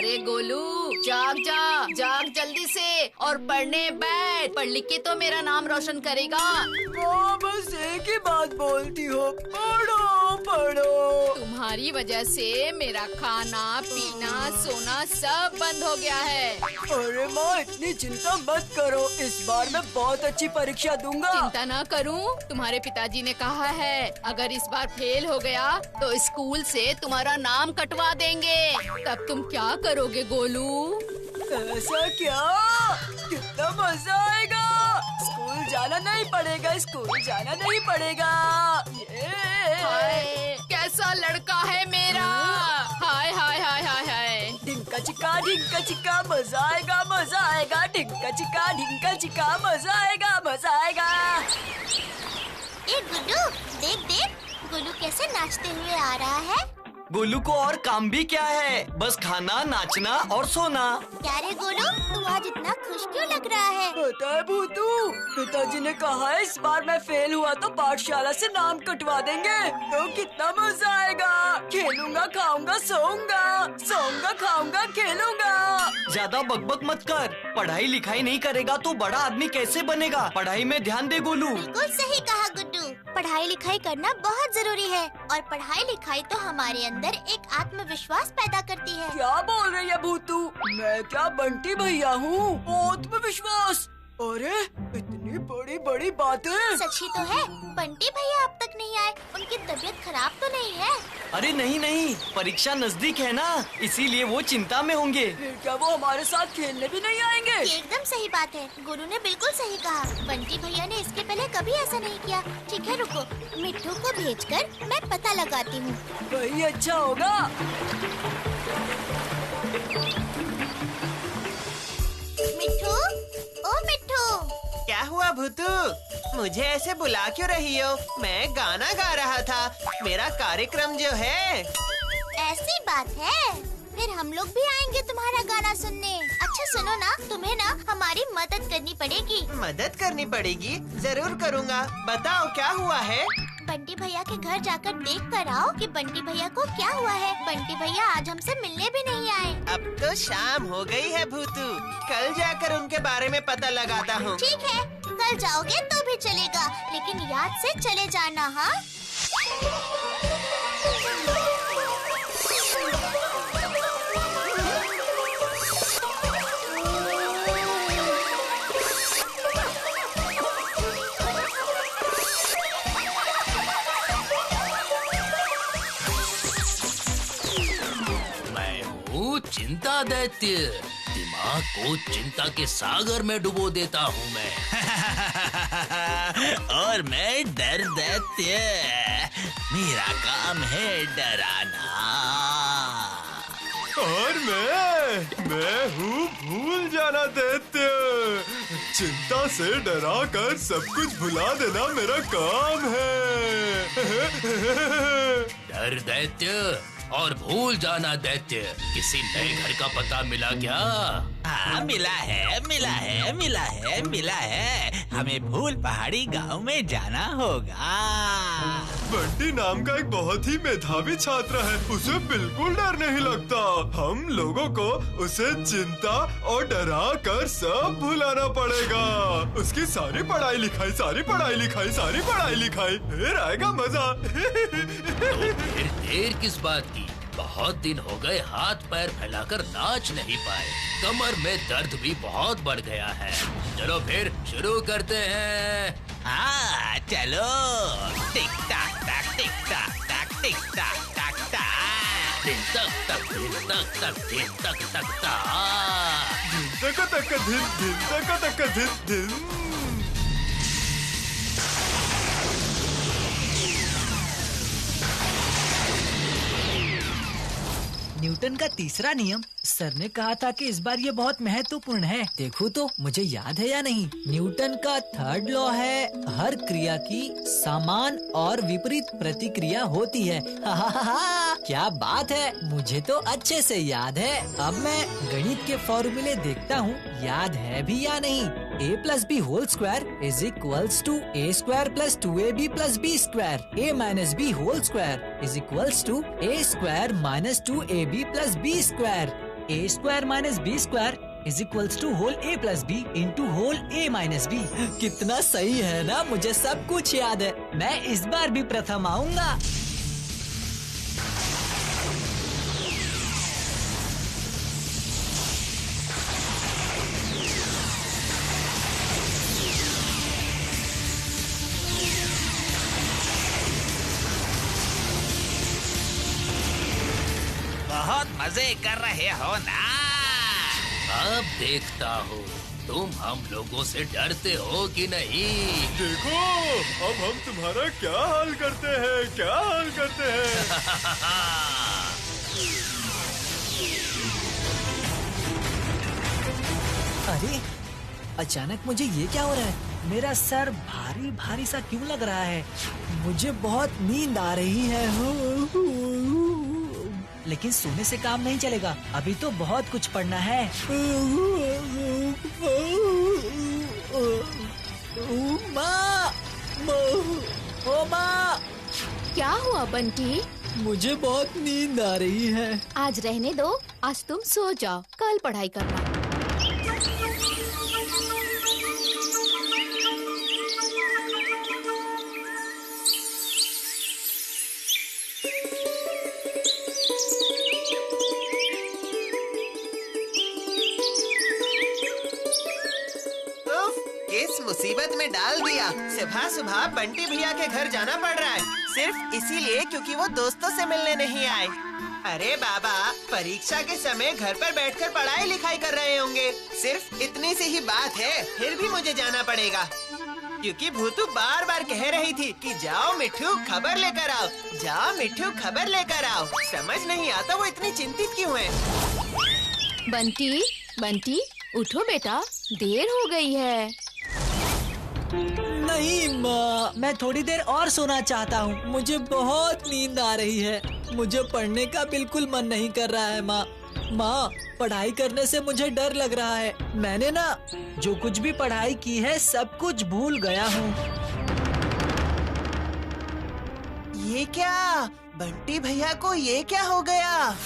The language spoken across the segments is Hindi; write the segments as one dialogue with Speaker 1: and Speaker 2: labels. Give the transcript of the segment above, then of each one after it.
Speaker 1: अरे गोलू, जाग जा, जाग जल्दी से और पढ़ने बैठ। पढ़ लिख के तो मेरा नाम रोशन करेगा।
Speaker 2: बस एक ही बात बोलती हो, पढ़ो पढ़ो।
Speaker 1: तुम्हारी वजह से मेरा खाना पीना सोना सब बंद हो गया है।
Speaker 2: अरे माँ, इतनी चिंता मत करो, इस बार मैं बहुत अच्छी परीक्षा दूंगा।
Speaker 1: चिंता ना करूं, तुम्हारे पिताजी ने कहा है अगर इस बार फेल हो गया तो स्कूल से तुम्हारा नाम कटवा देंगे। तब तुम क्या करोगे गोलू?
Speaker 2: ऐसा क्या? कितना मजा आएगा। स्कूल जाना नहीं पड़ेगा, स्कूल जाना नहीं पड़ेगा।
Speaker 1: हाय, कैसा लड़का है मेरा। हाय हाय हाय हाय हाय।
Speaker 2: ढिंका चिका मजा आएगा, मजा आएगा। ढिंका चिका मजा आएगा, मजा आएगा।
Speaker 3: ए गुड्डू, देख देख, गोलू कैसे नाचते हुए आ रहा है।
Speaker 4: गोलू को और काम भी क्या है, बस खाना, नाचना और सोना।
Speaker 3: क्या रे गोलू, तू आज इतना खुश क्यों लग रहा है?
Speaker 2: पता है भूतू, पिताजी ने कहा है इस बार मैं फेल हुआ तो पाठशाला से नाम कटवा देंगे। तो कितना मजा आएगा। खेलूंगा, खाऊंगा, सोऊंगा, खाऊंगा, खेलूंगा।
Speaker 4: ज्यादा बकबक मत कर। पढ़ाई लिखाई नहीं करेगा तो बड़ा आदमी कैसे बनेगा। पढ़ाई में ध्यान दे गोलू।
Speaker 3: बिल्कुल सही कहा गुड्डू, पढ़ाई लिखाई करना बहुत जरूरी है और पढ़ाई लिखाई तो हमारे अंदर एक आत्मविश्वास पैदा करती है।
Speaker 2: क्या बोल रही है भूतू? मैं क्या बंटी भैया हूँ? आत्मविश्वास? अरे इतनी बड़ी बड़ी बातें।
Speaker 3: सच ही तो है, बंटी भैया अब तक नहीं आए, उनकी तबीयत खराब तो नहीं है?
Speaker 4: अरे नहीं, परीक्षा नजदीक है ना, इसीलिए वो चिंता में होंगे।
Speaker 2: फिर क्या वो हमारे साथ खेलने भी नहीं आएंगे?
Speaker 3: ये एकदम सही बात है, गुरु ने बिल्कुल सही कहा। बंटी भैया ने इसके पहले कभी ऐसा नहीं किया। ठीक है, रुको, मिट्ठू को भेजकर मैं पता लगाती हूँ।
Speaker 2: वही अच्छा होगा।
Speaker 3: मिट्ठू, ओ मिट्ठू।
Speaker 5: क्या हुआ भूतू? मुझे ऐसे बुला क्यों रही हो? मैं गाना गा रहा था, मेरा कार्यक्रम जो है।
Speaker 3: ऐसी बात है, फिर हम लोग भी आएंगे तुम्हारा गाना सुनने। अच्छा सुनो ना, तुम्हें ना हमारी मदद करनी पड़ेगी।
Speaker 5: मदद करनी पड़ेगी? जरूर करूँगा। बताओ क्या हुआ है?
Speaker 3: बंटी भैया के घर जाकर देख कर आओ कि बंटी भैया को क्या हुआ है। बंटी भैया आज हमसे मिलने भी नहीं आए।
Speaker 5: अब तो शाम हो गई है भूतू, कल जाकर उनके बारे में पता लगाता हूँ।
Speaker 3: ठीक है, कल जाओगे तो भी चलेगा, लेकिन याद से चले जाना। हाँ,
Speaker 6: चिंता दैत्य, दिमाग को चिंता के सागर में डुबो देता हूँ मैं। और मैं डर दैत्य, मेरा काम है डराना।
Speaker 7: और मैं हूँ भूल जाना दैत्य, चिंता से डरा कर सब कुछ भुला देना मेरा काम है।
Speaker 6: डर दैत्य और भूल जाना दैत्य, किसी नए घर का पता मिला क्या?
Speaker 8: हाँ, मिला है। हमें भूल पहाड़ी गांव में जाना होगा।
Speaker 7: बंटी नाम का एक बहुत ही मेधावी छात्र है, उसे बिल्कुल डर नहीं लगता। हम लोगों को उसे चिंता और डरा कर सब भुलाना पड़ेगा। उसकी सारी पढ़ाई लिखाई, फिर आएगा मजा।
Speaker 6: तो फिर देर किस बात की? बहुत दिन हो गए हाथ पैर फैलाकर नाच नहीं पाए, कमर में दर्द भी बहुत बढ़ गया है। चलो फिर शुरू करते हैं।
Speaker 8: हाँ चलो, टिक टाक टाक टिक टाक टाक टिक टाक टाक टाक,
Speaker 6: दिन तक तक दिन तक तक दिन तक तक ता,
Speaker 7: दिन तक दिन।
Speaker 2: न्यूटन का तीसरा नियम, सर ने कहा था कि इस बार ये बहुत महत्वपूर्ण है। देखो तो मुझे याद है या नहीं। न्यूटन का थर्ड लॉ है, हर क्रिया की समान और विपरीत प्रतिक्रिया होती है। क्या बात है, मुझे तो अच्छे से याद है। अब मैं गणित के फॉर्मूले देखता हूँ, याद है भी या नहीं। a+b² is equals to a² + 2ab + b², a - b² is equals to a² - 2ab + b²। a square minus B square is equals to whole a plus B into whole a minus B. कितना सही है ना, मुझे सब कुछ याद है। मैं इस बार भी प्रथम आऊंगा।
Speaker 8: बहुत मजे कर रहे हो ना।
Speaker 6: अब देखता हूँ तुम हम लोगों से डरते हो कि नहीं।
Speaker 7: देखो अब हम तुम्हारा क्या हाल करते हैं, क्या हाल करते हैं।
Speaker 2: अरे अचानक मुझे ये क्या हो रहा है? मेरा सर भारी भारी सा क्यों लग रहा है? मुझे बहुत नींद आ रही है। लेकिन सोने से काम नहीं चलेगा, अभी तो बहुत कुछ पढ़ना है। माँ, ओ माँ,
Speaker 1: क्या हुआ बंटी?
Speaker 2: मुझे बहुत नींद आ रही है।
Speaker 1: आज रहने दो, आज तुम सो जाओ, कल पढ़ाई करना।
Speaker 5: किस मुसीबत में डाल दिया। सुबह सुबह बंटी भैया के घर जाना पड़ रहा है, सिर्फ इसीलिए क्योंकि वो दोस्तों से मिलने नहीं आए। अरे बाबा, परीक्षा के समय घर पर बैठकर पढ़ाई लिखाई कर रहे होंगे। सिर्फ इतनी सी ही बात है, फिर भी मुझे जाना पड़ेगा क्योंकि भूतू बार बार कह रही थी कि जाओ मिट्ठू खबर लेकर आओ, जाओ मिट्ठू खबर लेकर आओ। समझ नहीं आता वो इतनी चिंतित क्यों है।
Speaker 1: बंटी, बंटी उठो बेटा, देर हो गई है।
Speaker 2: नहीं माँ, मैं थोड़ी देर और सोना चाहता हूँ। मुझे बहुत नींद आ रही है। मुझे पढ़ने का बिल्कुल मन नहीं कर रहा है माँ। माँ, पढ़ाई करने से मुझे डर लग रहा है। मैंने ना जो कुछ भी पढ़ाई की है सब कुछ भूल गया हूँ।
Speaker 5: ये क्या, बंटी भैया को ये क्या हो गया?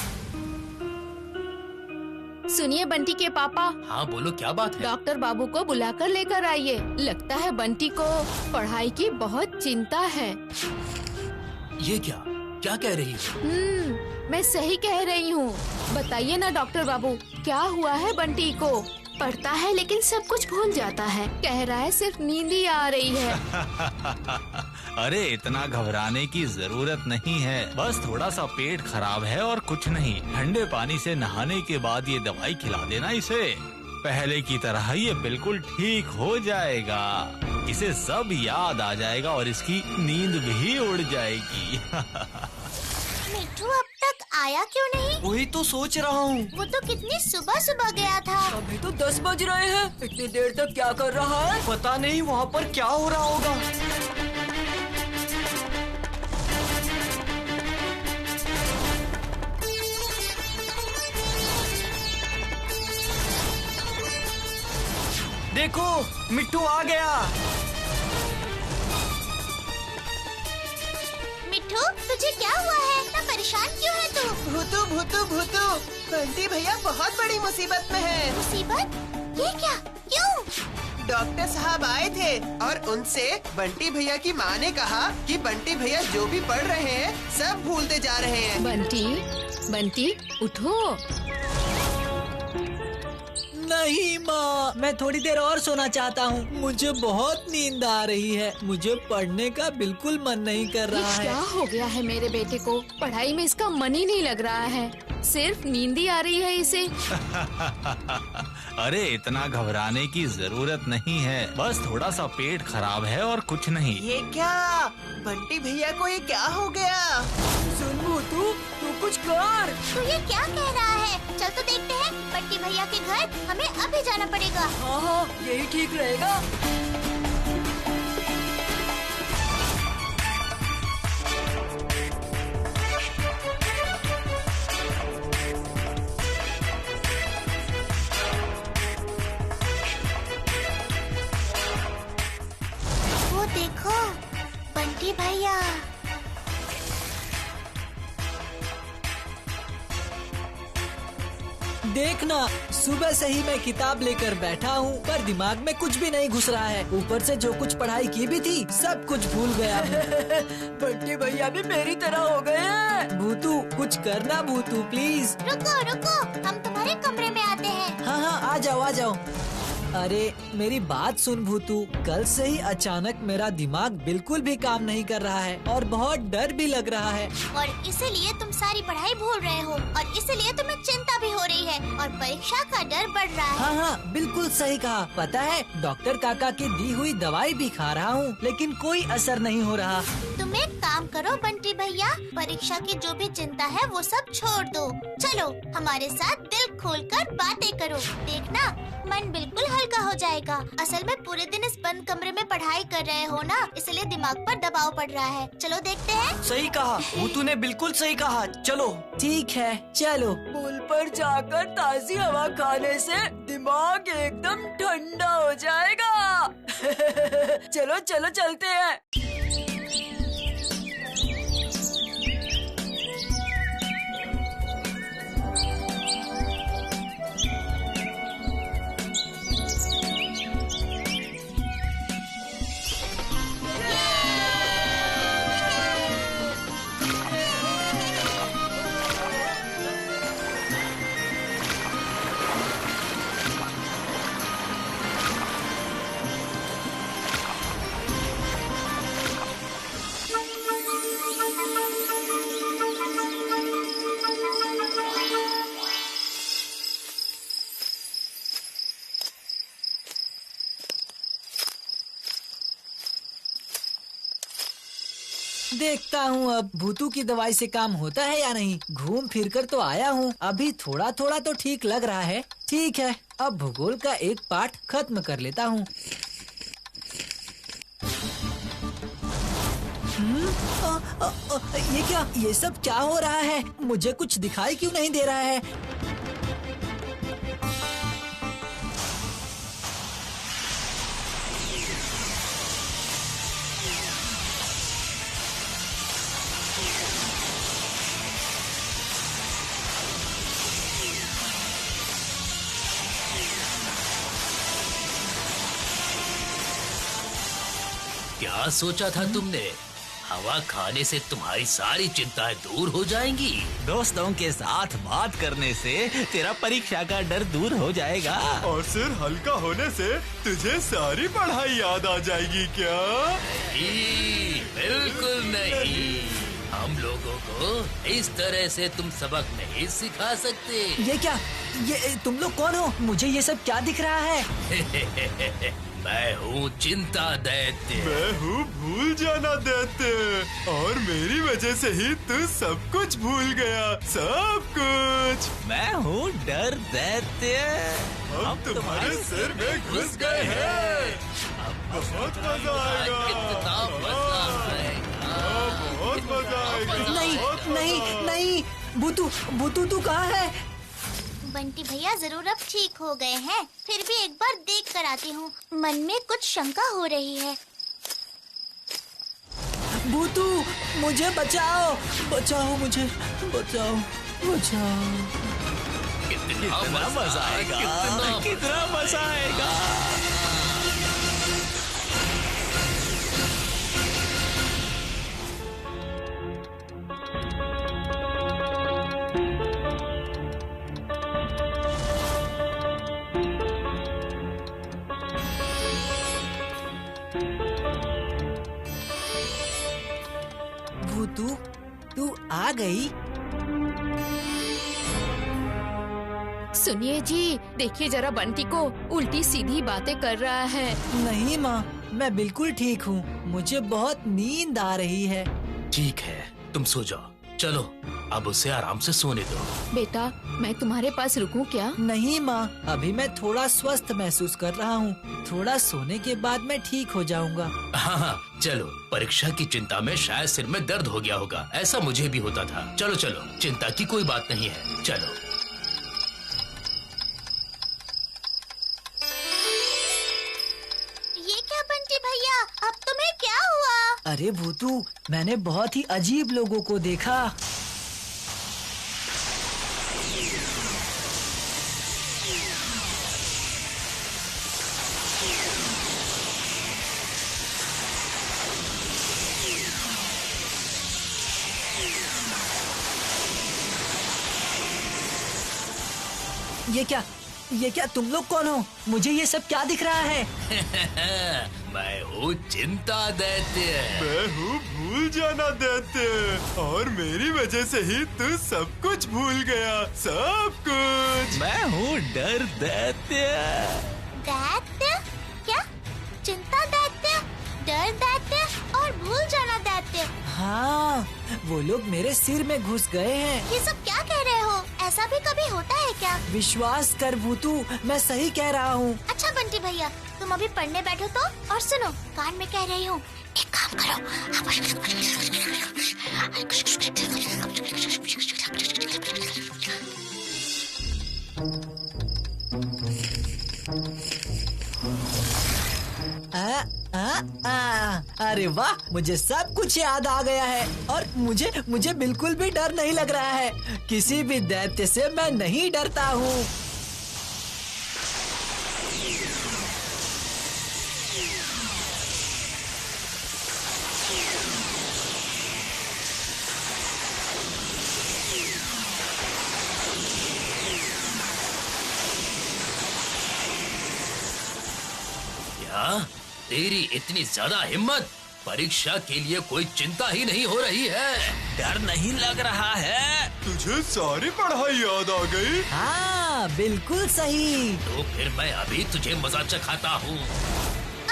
Speaker 1: सुनिए बंटी के पापा,
Speaker 6: हाँ बोलो, क्या बात है?
Speaker 1: डॉक्टर बाबू को बुलाकर लेकर आइए। लगता है बंटी को पढ़ाई की बहुत चिंता है।
Speaker 6: ये क्या क्या कह रही हो?
Speaker 1: मैं सही कह रही हूँ। बताइए ना डॉक्टर बाबू, क्या हुआ है बंटी को? पढ़ता है लेकिन सब कुछ भूल जाता है। कह रहा है सिर्फ नींद ही आ रही है।
Speaker 8: अरे इतना घबराने की जरूरत नहीं है, बस थोड़ा सा पेट खराब है और कुछ नहीं। ठंडे पानी से नहाने के बाद ये दवाई खिला देना इसे। पहले की तरह ये बिल्कुल ठीक हो जाएगा। इसे सब याद आ जाएगा और इसकी नींद भी उड़ जाएगी।
Speaker 3: मिट्ठू अब तक आया क्यों नहीं?
Speaker 4: वही तो सोच रहा हूँ।
Speaker 3: वो तो कितनी सुबह सुबह गया था।
Speaker 2: अभी तो 10 बज रहे हैं। इतनी देर तक क्या कर रहा है?
Speaker 4: पता नहीं वहाँ पर क्या हो रहा होगा। देखो, मिट्टू आ गया।
Speaker 3: मिट्ठू, तुझे क्या हुआ है? इतना परेशान क्यों है तू?
Speaker 5: भूतू भूतू भूतू, बंटी भैया बहुत बड़ी मुसीबत में है।
Speaker 3: मुसीबत? ये क्या? क्यों?
Speaker 5: डॉक्टर साहब आए थे और उनसे बंटी भैया की माँ ने कहा कि बंटी भैया जो भी पढ़ रहे हैं सब भूलते जा रहे हैं।
Speaker 1: बंटी, बंटी उठो।
Speaker 2: नहीं माँ, मैं थोड़ी देर और सोना चाहता हूँ। मुझे बहुत नींद आ रही है। मुझे पढ़ने का बिल्कुल मन नहीं कर रहा
Speaker 1: क्या
Speaker 2: है।
Speaker 1: हो गया है मेरे बेटे को? पढ़ाई में इसका मन ही नहीं लग रहा है, सिर्फ नींद ही आ रही है इसे।
Speaker 8: अरे इतना घबराने की जरूरत नहीं है, बस थोड़ा सा पेट खराब है और कुछ नहीं।
Speaker 5: ये क्या, बंटी भैया को ये क्या हो गया?
Speaker 2: सुन भूतू, तू कुछ कर।
Speaker 3: तू ये क्या कह रहा है? चल तो देखते हैं। बंटी भैया के घर हमें अभी जाना पड़ेगा।
Speaker 2: हाँ हाँ, यही ठीक रहेगा।
Speaker 3: वो देखो, बंटी भैया।
Speaker 2: देखना, सुबह से ही मैं किताब लेकर बैठा हूँ पर दिमाग में कुछ भी नहीं घुस रहा है। ऊपर से जो कुछ पढ़ाई की भी थी सब कुछ भूल गया हूँ।
Speaker 9: बंटी भैया भी मेरी तरह हो गए हैं।
Speaker 2: भूतू कुछ करना भूतू प्लीज।
Speaker 3: रुको रुको, हम तुम्हारे कमरे में आते हैं।
Speaker 2: हाँ हाँ आ जाओ आ जाओ। अरे मेरी बात सुन भूतू, कल से ही अचानक मेरा दिमाग बिल्कुल भी काम नहीं कर रहा है और बहुत डर भी लग रहा है।
Speaker 3: और इसीलिए तुम सारी पढ़ाई भूल रहे हो और इसीलिए तुम्हें चिंता भी हो रही है और परीक्षा का डर बढ़ रहा है।
Speaker 2: हाँ हाँ बिल्कुल सही कहा। पता है डॉक्टर काका की दी हुई दवाई भी खा रहा हूँ लेकिन कोई असर नहीं हो रहा।
Speaker 3: तुम एक काम करो बंटी भैया, परीक्षा की जो भी चिंता है वो सब छोड़ दो। चलो हमारे साथ दिल खोलकर बातें करो, देखना मन बिल्कुल हल्का हो जाएगा। असल में पूरे दिन इस बंद कमरे में पढ़ाई कर रहे हो ना, इसलिए दिमाग पर दबाव पड़ रहा है। चलो देखते हैं।
Speaker 4: सही कहा, भूतू ने बिल्कुल सही कहा। चलो
Speaker 2: ठीक है चलो।
Speaker 9: पुल पर जाकर ताज़ी हवा खाने से दिमाग एकदम ठंडा हो जाएगा। चलो चलो चलते हैं।
Speaker 2: देखता हूँ अब भूतू की दवाई से काम होता है या नहीं। घूम फिर कर तो आया हूँ, अभी थोड़ा थोड़ा तो ठीक लग रहा है। ठीक है अब भूगोल का एक पाठ खत्म कर लेता हूँ। ये क्या, ये सब क्या हो रहा है? मुझे कुछ दिखाई क्यों नहीं दे रहा है?
Speaker 6: क्या सोचा था तुमने? हवा खाने से तुम्हारी सारी चिंताएं दूर हो जाएंगी।
Speaker 8: दोस्तों के साथ बात करने से तेरा परीक्षा का डर दूर हो जाएगा।
Speaker 7: और सिर हल्का होने से तुझे सारी पढ़ाई याद आ जाएगी क्या?
Speaker 6: नहीं, बिल्कुल नहीं। हम लोगों को इस तरह से तुम सबक नहीं सिखा सकते।
Speaker 2: ये क्या, ये तुम लोग कौन हो? मुझे ये सब क्या दिख रहा है?
Speaker 6: मैं हूँ चिंता दैत्य।
Speaker 7: मैं हूँ भूल जाना दैत्य और मेरी वजह से ही तू सब कुछ भूल गया, सब कुछ।
Speaker 8: मैं हूँ डर दैत्य।
Speaker 7: हम तुम्हारे सिर में घुस गए हैं। बहुत मजा आएगा।
Speaker 6: कितना मजा आएगा।
Speaker 7: बहुत मजा आएगा।
Speaker 2: नहीं नहीं नहीं, भूतू भूतू तू कहाँ है?
Speaker 3: बंटी भैया जरूर अब ठीक हो गए हैं, फिर भी एक बार देख कर आती हूँ। मन में कुछ शंका हो रही है।
Speaker 2: भूतू मुझे बचाओ, बचाओ मुझे, बचाओ बचाओ।
Speaker 8: कितना मजा आएगा, कितना मजा आएगा।
Speaker 2: भूतू तू आ गई?
Speaker 1: सुनिए जी, देखिए जरा बंटी को उल्टी सीधी बातें कर रहा है।
Speaker 2: नहीं माँ, मैं बिल्कुल ठीक हूँ। मुझे बहुत नींद आ रही है।
Speaker 6: ठीक है, तुम सो जाओ। चलो अब उसे आराम से सोने दो।
Speaker 1: बेटा मैं तुम्हारे पास रुकूं क्या?
Speaker 2: नहीं माँ, अभी मैं थोड़ा स्वस्थ महसूस कर रहा हूँ। थोड़ा सोने के बाद मैं ठीक हो जाऊंगा।
Speaker 6: हाँ, चलो। परीक्षा की चिंता में शायद सिर में दर्द हो गया होगा, ऐसा मुझे भी होता था। चलो चलो, चिंता की कोई बात नहीं है, चलो।
Speaker 3: ये क्या बंटी भैया, अब तुम्हें क्या हुआ?
Speaker 2: अरे भूतू, मैंने बहुत ही अजीब लोगों को देखा। ये क्या तुम लोग कौन हो? मुझे ये सब क्या दिख रहा है?
Speaker 6: मैं हूँ चिंता दैत्य।
Speaker 7: मैं हूँ भूल जाना दैत्य, और मेरी वजह से ही तू सब कुछ भूल गया, सब कुछ।
Speaker 8: मैं हूँ डर दैत्य।
Speaker 3: दैत्य? क्या? चिंता दैत्य, डर दैत्य और भूल जाना दैत्य।
Speaker 2: हाँ, वो लोग मेरे सिर में घुस गए हैं।
Speaker 3: ये सब क्या कह रहे हो? ऐसा भी कभी होता है क्या?
Speaker 2: विश्वास कर भूतू, मैं सही कह रहा हूँ।
Speaker 3: अच्छा बंटी भैया, तुम अभी पढ़ने बैठो तो, और सुनो, कान में कह रही हूँ, एक काम करो।
Speaker 2: अरे वाह, मुझे सब कुछ याद आ गया है, और मुझे बिल्कुल भी डर नहीं लग रहा है। किसी भी दैत्य से मैं नहीं डरता हूँ।
Speaker 6: क्या तेरी इतनी ज्यादा हिम्मत? परीक्षा के लिए कोई चिंता ही नहीं हो रही है,
Speaker 8: डर नहीं लग रहा है?
Speaker 7: तुझे सारी पढ़ाई याद आ गई?
Speaker 2: हाँ, बिल्कुल सही।
Speaker 6: तो फिर मैं अभी तुझे मजा चखाता हूँ।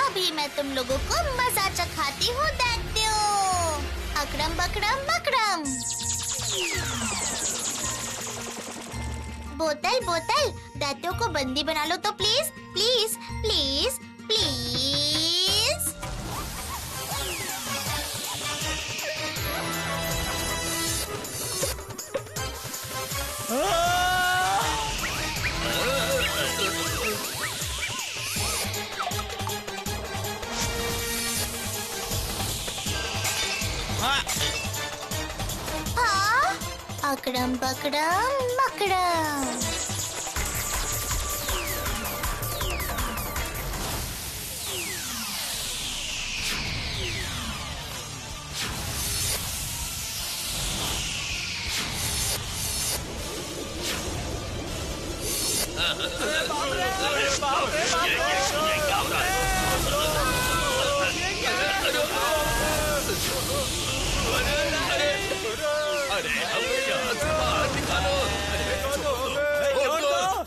Speaker 3: अभी मैं तुम लोगों को मजा चखाती हूँ दैत्यों। अकड़म बकड़म मकड़म। बोतल बोतल, दैत्यों को बंदी बना लो तो प्लीज प्लीज प्लीज प्लीज। हाँ, अकड़म बकड़म मकड़म।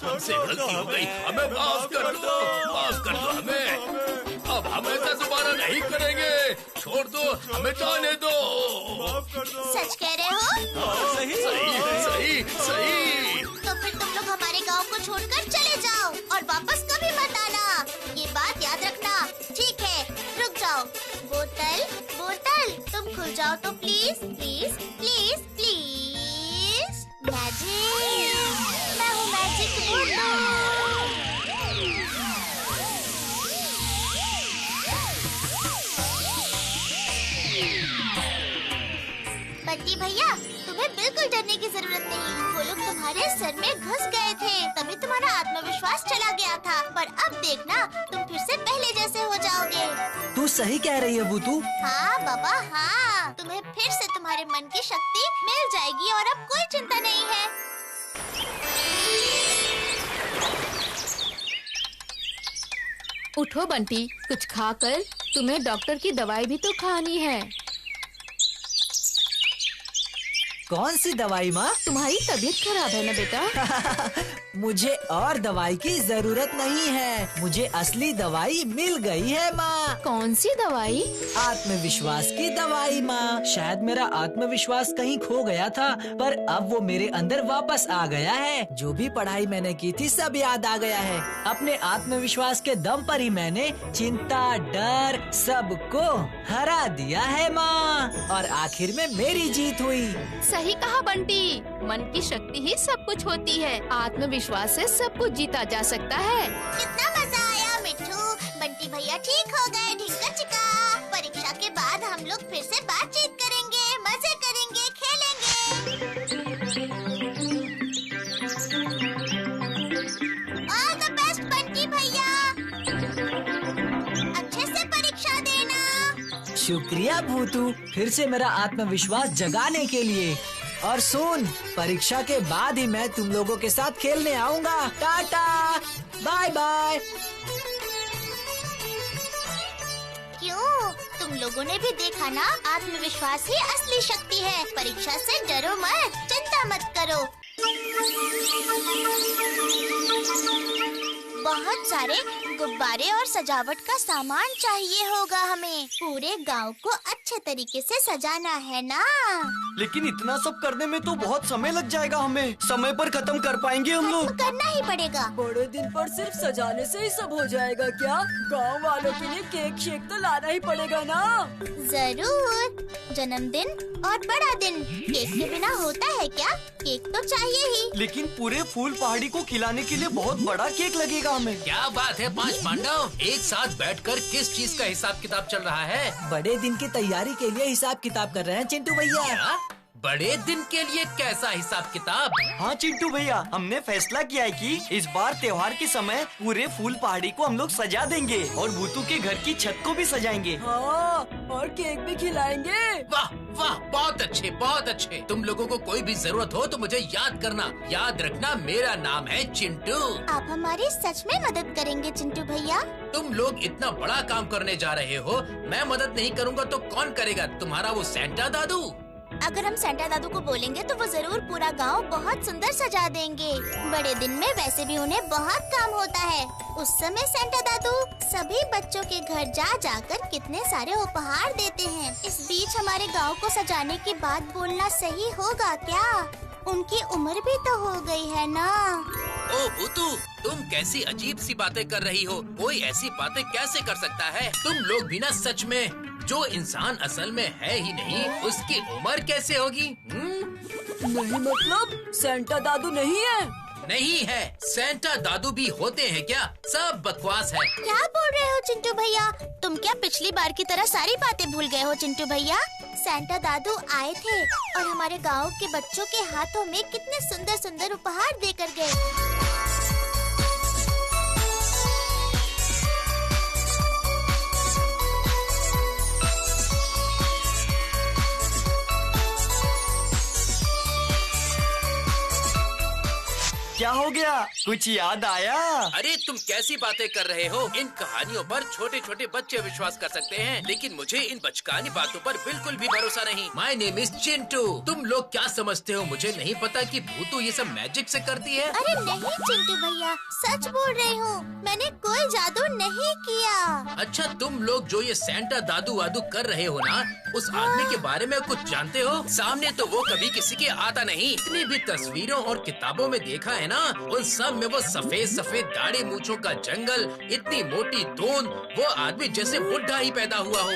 Speaker 6: हमसे गलती हो गई, हमें माफ कर दो, माफ कर दो हमें। अब हम ऐसा दोबारा नहीं करेंगे, छोड़ दो, हमें जाने दो।
Speaker 3: सच कह रहे हो?
Speaker 6: सही सही सही।
Speaker 3: तो फिर तुम लोग हमारे गांव को छोड़कर चले जाओ और वापस कभी मत आना। ये बात याद रखना, ठीक है? रुक जाओ। बोतल बोतल, तुम खुल जाओ तो please please please please. Magic, मैं हूँ मैजिक बोतल। बंटी भैया, तुम्हें बिल्कुल डरने की जरूरत नहीं। वो लोग तुम्हारे सर में घुस गए थे, तभी तुम्हारा आत्मविश्वास चला गया था। पर अब देखना, तुम फिर से पहले जैसे हो जाओगे।
Speaker 2: तू सही कह रही है भूतू।
Speaker 3: हाँ बाबा हाँ, तुम्हें फिर से तुम्हारे मन की शक्ति मिल जाएगी और अब कोई चिंता नहीं है।
Speaker 1: उठो बंटी, कुछ खाकर तुम्हें डॉक्टर की दवाई भी तो खानी है।
Speaker 2: कौन सी दवाई माँ?
Speaker 1: तुम्हारी तबीयत खराब है ना बेटा?
Speaker 2: मुझे और दवाई की जरूरत नहीं है, मुझे असली दवाई मिल गई है माँ।
Speaker 1: कौन सी दवाई?
Speaker 2: आत्मविश्वास की दवाई माँ। शायद मेरा आत्मविश्वास कहीं खो गया था, पर अब वो मेरे अंदर वापस आ गया है। जो भी पढ़ाई मैंने की थी सब याद आ गया है। अपने आत्मविश्वास के दम पर ही मैंने चिंता डर सबको हरा दिया है माँ, और आखिर में मेरी जीत हुई।
Speaker 1: सही कहा बंटी, मन की शक्ति ही सब कुछ होती है। आत्मविश्वास से सब कुछ जीता जा सकता है।
Speaker 3: कितना मजा आया मिट्ठू। बंटी भैया ठीक हो गए, ढिक्का चिका। परीक्षा के बाद हम लोग फिर से बातचीत करेंगे, मजे करेंगे, खेलेंगे। ऑल द बेस्ट बंटी भैया, अच्छे से परीक्षा देना।
Speaker 2: शुक्रिया भूतू, फिर से मेरा आत्मविश्वास जगाने के लिए। और सुन, परीक्षा के बाद ही मैं तुम लोगों के साथ खेलने आऊँगा। Tata, bye bye.
Speaker 3: क्यों? तुम लोगों ने भी देखा ना, आत्मविश्वास ही असली शक्ति है। परीक्षा से डरो मत, चिंता मत करो। बहुत सारे गुब्बारे और सजावट का सामान चाहिए होगा हमें। पूरे गांव को अच्छे तरीके से सजाना है ना।
Speaker 4: लेकिन इतना सब करने में तो बहुत समय लग जाएगा हमें। समय पर खत्म कर पाएंगे हम लोग?
Speaker 3: करना ही पड़ेगा।
Speaker 9: बड़े दिन पर सिर्फ सजाने से ही सब हो जाएगा क्या? गांव वालों के लिए केक शेक तो लाना ही पड़ेगा ना।
Speaker 3: जरूर, जन्मदिन और बड़ा दिन केक के बिना होता है क्या? केक तो चाहिए ही।
Speaker 4: लेकिन पूरे फूल पहाड़ी को खिलाने के लिए बहुत बड़ा केक लगेगा हमें।
Speaker 6: क्या बात है पांच पांडव, एक साथ बैठकर किस चीज का हिसाब किताब चल रहा है?
Speaker 2: बड़े दिन की तैयारी के लिए हिसाब किताब कर रहे हैं चिंटू भैया।
Speaker 6: क्या? बड़े दिन के लिए कैसा हिसाब किताब?
Speaker 4: हाँ चिंटू भैया, हमने फैसला किया है कि इस बार त्योहार के समय पूरे फूल पहाड़ी को हम लोग सजा देंगे और भूतू के घर की छत को भी सजाएंगे।
Speaker 9: हाँ, और केक भी खिलाएंगे।
Speaker 6: वाह वाह, बहुत अच्छे बहुत अच्छे। तुम लोगों को कोई भी जरूरत हो तो मुझे याद करना। याद रखना, मेरा नाम है चिंटू।
Speaker 3: आप हमारी सच में मदद करेंगे चिंटू भैया?
Speaker 6: तुम लोग इतना बड़ा काम करने जा रहे हो, मैं मदद नहीं करूँगा तो कौन करेगा? तुम्हारा वो सेंटा दादू।
Speaker 3: अगर हम सेंटा दादू को बोलेंगे तो वो जरूर पूरा गांव बहुत सुंदर सजा देंगे। बड़े दिन में वैसे भी उन्हें बहुत काम होता है। उस समय सेंटा दादू सभी बच्चों के घर जा जाकर कितने सारे उपहार देते हैं। इस बीच हमारे गांव को सजाने की बात बोलना सही होगा क्या? उनकी उम्र भी तो हो गई है ना।
Speaker 6: ओ भूतू, तुम कैसी अजीब सी बातें कर रही हो? कोई ऐसी बातें कैसे कर सकता है? तुम लोग भी ना सच में, जो इंसान असल में है ही नहीं, उसकी उम्र कैसे होगी?
Speaker 9: नहीं मतलब सेंटा दादू नहीं है?
Speaker 6: नहीं है, सेंटा दादू भी होते हैं क्या? सब बकवास है।
Speaker 3: क्या बोल रहे हो चिंटू भैया? तुम क्या पिछली बार की तरह सारी बातें भूल गए हो चिंटू भैया? सेंटा दादू आए थे और हमारे गांव के बच्चों के हाथों में कितने सुंदर सुंदर उपहार देकर गए।
Speaker 4: क्या हो गया? कुछ याद आया?
Speaker 6: अरे तुम कैसी बातें कर रहे हो? इन कहानियों पर छोटे छोटे बच्चे विश्वास कर सकते हैं, लेकिन मुझे इन बचकानी बातों पर बिल्कुल भी भरोसा नहीं। My name is Chintu. तुम लोग क्या समझते हो? मुझे नहीं पता कि भूतू ये सब मैजिक से करती है।
Speaker 3: अरे नहीं चिंटू भैया, सच बोल रही हूँ, मैंने कोई जादू नहीं किया।
Speaker 6: अच्छा, तुम लोग जो ये सेंटा दादू वादू कर रहे हो ना, उस आदमी के बारे में कुछ जानते हो? सामने तो वो कभी किसी के आता नहीं। इतनी भी तस्वीरों और किताबों में देखा है ना, उन सब में वो सफेद सफेद दाढ़ी मूंछों का जंगल, इतनी मोटी धुंध, वो आदमी जैसे बुढ़ा ही पैदा हुआ हो।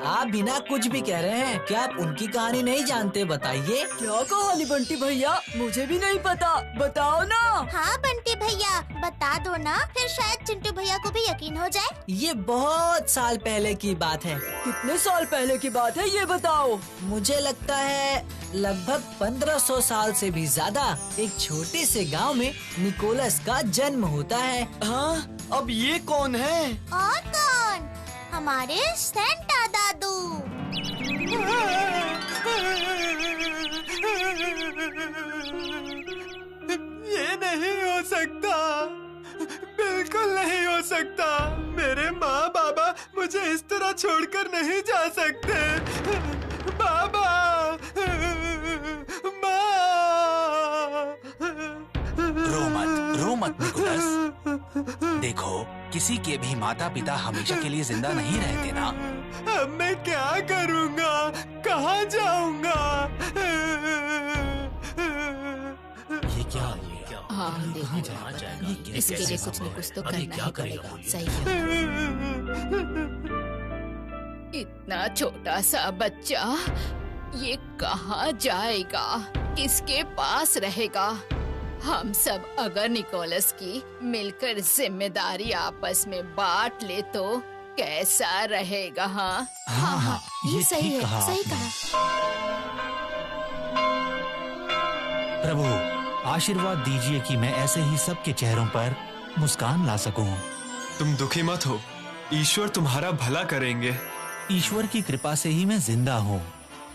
Speaker 2: आप बिना कुछ भी कह रहे हैं। क्या आप उनकी कहानी नहीं जानते? बताइए।
Speaker 9: क्या कहानी बंटी भैया? मुझे भी नहीं पता, बताओ ना।
Speaker 3: हाँ बंटी भैया, बता दो ना, फिर शायद चिंटू भैया को भी यकीन हो जाए।
Speaker 2: ये बहुत साल पहले की बात है।
Speaker 9: कितने साल पहले की बात है ये बताओ?
Speaker 2: मुझे लगता है लगभग 1500 साल से भी ज्यादा। एक छोटे से गांव में निकोलस का जन्म होता है।
Speaker 4: हाँ, अब ये कौन है?
Speaker 3: और कौन? हमारे सेंटा दादू।
Speaker 7: ये नहीं हो सकता, बिल्कुल नहीं हो सकता। मेरे माँ बाबा मुझे इस तरह छोड़कर नहीं जा सकते। बाबा,
Speaker 8: रो मत निकोलस। देखो, किसी के भी माता पिता हमेशा के लिए जिंदा नहीं रहते ना।
Speaker 7: अब मैं क्या करूँगा? कहाँ जाऊँगा?
Speaker 8: ये क्या?
Speaker 1: हाँ देखो, इसके लिए कुछ न कुछ तो करना ही पड़ेगा। सही है। इतना छोटा सा बच्चा ये कहाँ जाएगा? किसके पास रहेगा? हम सब अगर निकोलस की मिलकर जिम्मेदारी आपस में बांट ले तो कैसा रहेगा? हाँ
Speaker 2: हाँ हाँ,
Speaker 3: ये सही है, सही कहा।
Speaker 8: प्रभु, आशीर्वाद दीजिए कि मैं ऐसे ही सबके चेहरों पर मुस्कान ला सकूं।
Speaker 7: तुम दुखी मत हो, ईश्वर तुम्हारा भला करेंगे।
Speaker 8: ईश्वर की कृपा से ही मैं जिंदा हूँ।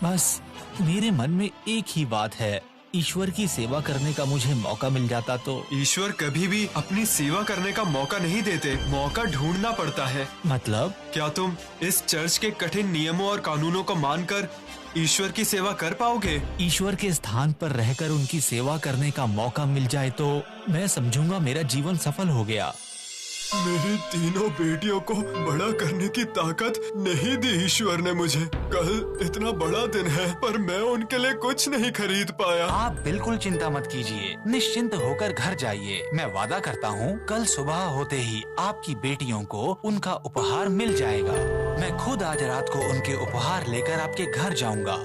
Speaker 8: बस मेरे मन में एक ही बात है, ईश्वर की सेवा करने का मुझे मौका मिल जाता तो।
Speaker 7: ईश्वर कभी भी अपनी सेवा करने का मौका नहीं देते, मौका ढूंढना पड़ता है।
Speaker 8: मतलब?
Speaker 7: क्या तुम इस चर्च के कठिन नियमों और कानूनों को मानकर ईश्वर की सेवा कर पाओगे?
Speaker 8: ईश्वर के स्थान पर रहकर उनकी सेवा करने का मौका मिल जाए तो मैं समझूंगा मेरा जीवन सफल हो गया।
Speaker 7: मेरी तीनों बेटियों को बड़ा करने की ताकत नहीं दी ईश्वर ने मुझे। कल इतना बड़ा दिन है पर मैं उनके लिए कुछ नहीं खरीद पाया।
Speaker 8: आप बिल्कुल चिंता मत कीजिए, निश्चिंत होकर घर जाइए। मैं वादा करता हूँ कल सुबह होते ही आपकी बेटियों को उनका उपहार मिल जाएगा। मैं खुद आज रात को उनके उपहार लेकर आपके घर जाऊंगा।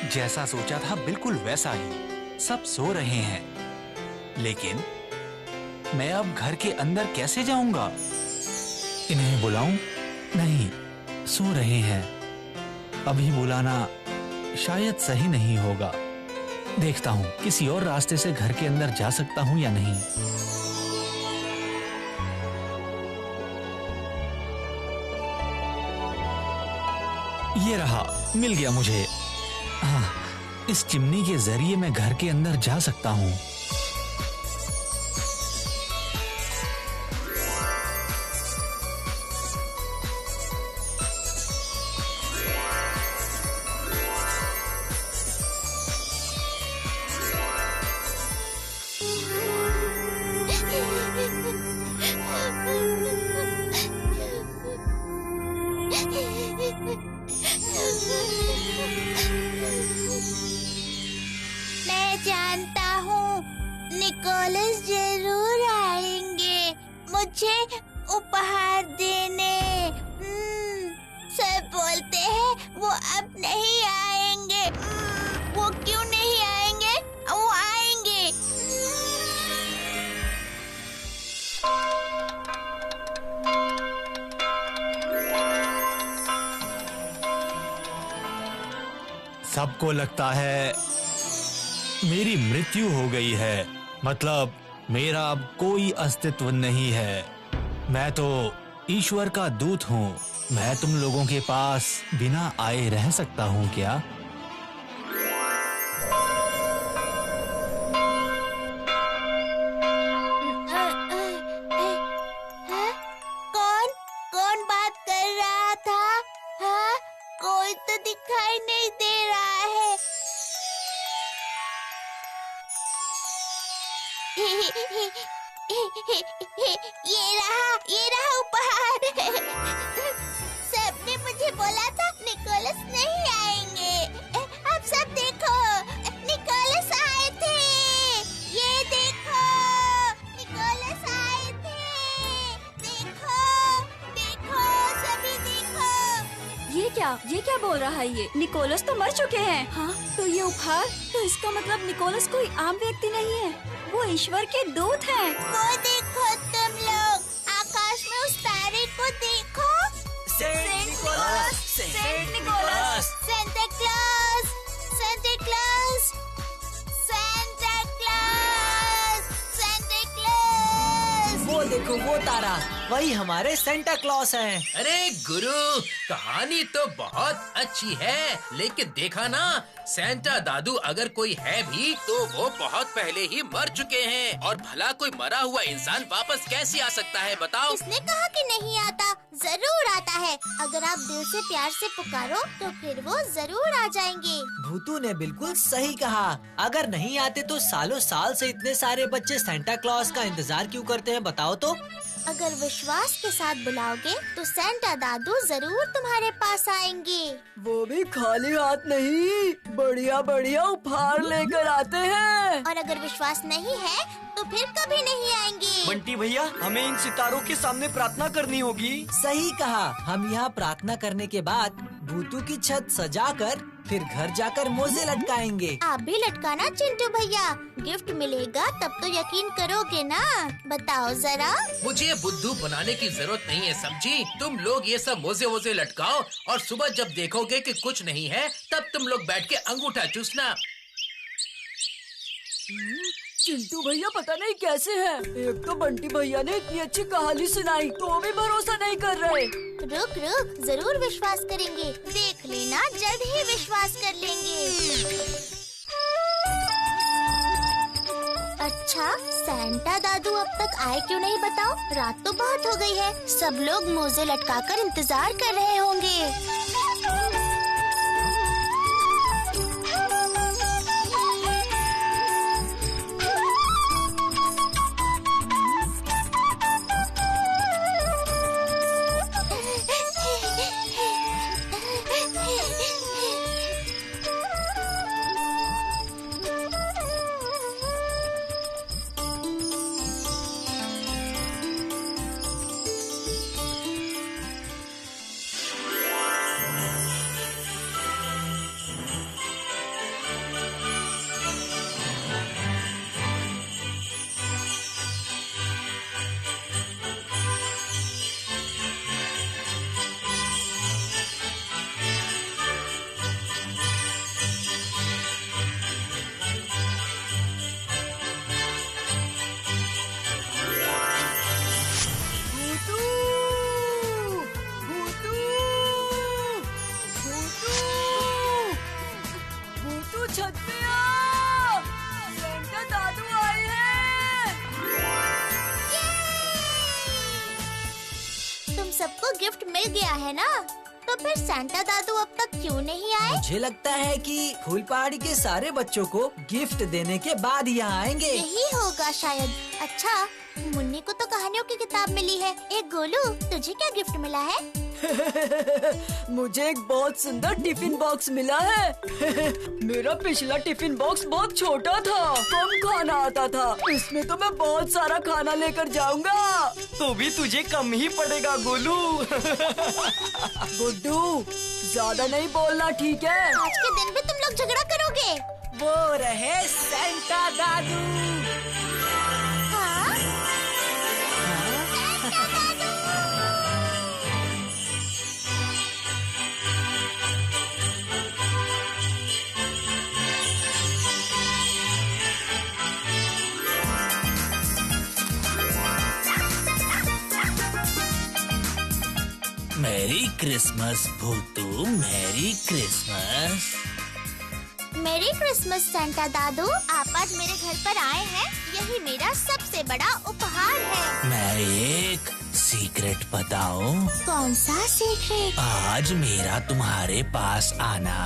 Speaker 8: जैसा सोचा था बिल्कुल वैसा ही। सब सो रहे हैं, लेकिन मैं अब घर के अंदर कैसे जाऊंगा? इन्हें बुलाऊं? नहीं, सो रहे हैं। अभी बुलाना शायद सही नहीं होगा। देखता हूँ किसी और रास्ते से घर के अंदर जा सकता हूँ या नहीं। ये रहा, मिल गया मुझे। हाँ, इस चिमनी के जरिए मैं घर के अंदर जा सकता हूँ।
Speaker 3: मैं जानता हूँ निकोलस जरूर आएंगे मुझे उपहार देने। सब बोलते हैं वो अब नहीं आएंगे। वो क्यों नहीं आएंगे? वो आएंगे।
Speaker 8: सबको लगता है मेरी मृत्यु हो गई है, मतलब मेरा अब कोई अस्तित्व नहीं है। मैं तो ईश्वर का दूत हूँ। मैं तुम लोगों के पास बिना आए रह सकता हूँ क्या?
Speaker 3: कौन बात कर रहा था? हाँ, कोई तो दिखाई नहीं दे रहा है। ये रहा उपहार। सबने मुझे बोला था निकोलस नहीं आएंगे। अब सब देखो, निकोलस आए थे। ये देखो, निकोलस आए थे। देखो, देखो, सभी देखो।
Speaker 10: ये क्या बोल रहा है ये? निकोलस तो मर चुके हैं। हाँ, तो ये उपहार, तो इसका मतलब निकोलस कोई आम व्यक्ति नहीं है, वो ईश्वर के दूत हैं।
Speaker 3: वो देखो तुम लोग, आकाश में उस तारे को देखो।
Speaker 9: Saint Nicholas, Saint Nicholas,
Speaker 3: Santa Claus, Santa Claus, Santa Claus, Santa Claus.
Speaker 2: वो देखो वो तारा, वही हमारे सेंटा क्लॉस हैं।
Speaker 6: अरे गुरु, कहानी तो बहुत अच्छी है, लेकिन देखा ना, सेंटा दादू अगर कोई है भी तो वो बहुत पहले ही मर चुके हैं। और भला कोई मरा हुआ इंसान वापस कैसे आ सकता है बताओ?
Speaker 3: किसने कहा कि नहीं आता? जरूर आता है। अगर आप दिल से प्यार से पुकारो तो फिर वो जरूर आ जाएंगे।
Speaker 2: भूतू ने बिल्कुल सही कहा। अगर नहीं आते तो सालों साल से इतने सारे बच्चे सेंटा क्लॉस का इंतजार क्यों करते हैं बताओ तो?
Speaker 3: अगर विश्वास के साथ बुलाओगे तो सेंटा दादू जरूर तुम्हारे पास आएंगे।
Speaker 9: वो भी खाली हाथ नहीं, बढ़िया बढ़िया उपहार लेकर आते हैं।
Speaker 3: और अगर विश्वास नहीं है तो फिर कभी नहीं आएंगे।
Speaker 4: बंटी भैया, हमें इन सितारों के सामने प्रार्थना करनी होगी।
Speaker 2: सही कहा। हम यहाँ प्रार्थना करने के बाद भूतू की छत सजाकर फिर घर जाकर मोजे लटकाएंगे।
Speaker 3: आप भी लटकाना चिंटू भैया, गिफ्ट मिलेगा तब तो यकीन करोगे ना। बताओ जरा।
Speaker 6: मुझे बुद्धू बनाने की जरूरत नहीं है, समझी? तुम लोग ये सब मोजे वोजे लटकाओ और सुबह जब देखोगे कि कुछ नहीं है तब तुम लोग बैठ के अंगूठा चूसना।
Speaker 9: चिंटू भैया पता नहीं कैसे हैं। एक तो बंटी भैया ने इतनी अच्छी कहानी सुनाई तो भी भरोसा नहीं कर रहे।
Speaker 3: रुक रुक, जरूर विश्वास करेंगे, देख लेना जल्द ही विश्वास कर लेंगे। अच्छा, सैंटा दादू अब तक आए क्यों नहीं बताओ? रात तो बहुत हो गई है, सब लोग मोजे लटकाकर इंतजार कर रहे होंगे।
Speaker 9: छत पे आ, सैंटा दादू आए हैं।
Speaker 3: तुम सबको गिफ्ट मिल गया है ना? तो फिर सैंटा दादू अब तक क्यों नहीं आए?
Speaker 2: मुझे लगता है कि फूल पहाड़ी के सारे बच्चों को गिफ्ट देने के बाद यहाँ आएंगे।
Speaker 3: यही होगा शायद। अच्छा, मुन्नी को तो कहानियों की किताब मिली है। एक गोलू, तुझे क्या गिफ्ट मिला है?
Speaker 9: मुझे एक बहुत सुंदर टिफिन बॉक्स मिला है। मेरा पिछला टिफिन बॉक्स बहुत छोटा था, कम खाना आता था। इसमें तो मैं बहुत सारा खाना लेकर जाऊंगा।
Speaker 4: तो भी तुझे कम ही पड़ेगा गोलू।
Speaker 9: गुड्डू, ज्यादा नहीं बोलना, ठीक है?
Speaker 3: आज के दिन भी तुम लोग झगड़ा करोगे?
Speaker 2: वो रहे सैंटा दादू।
Speaker 3: हाँ?
Speaker 8: मैरी क्रिसमस भूतू, merry Christmas.
Speaker 3: Merry Christmas Santa दादू। आप आज मेरे घर पर आए हैं, यही मेरा सबसे बड़ा उपहार है।
Speaker 8: मैं एक सीक्रेट बताऊं?
Speaker 3: कौन सा सीक्रेट?
Speaker 8: आज मेरा तुम्हारे पास आना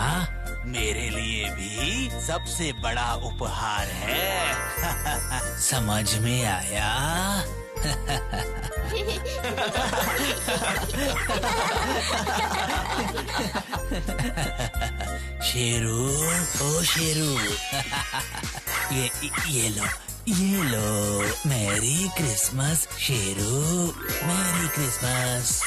Speaker 8: मेरे लिए भी सबसे बड़ा उपहार है। समझ में आया? शेरू, ओ शेरू। ये लो merry Christmas Sheru, merry Christmas.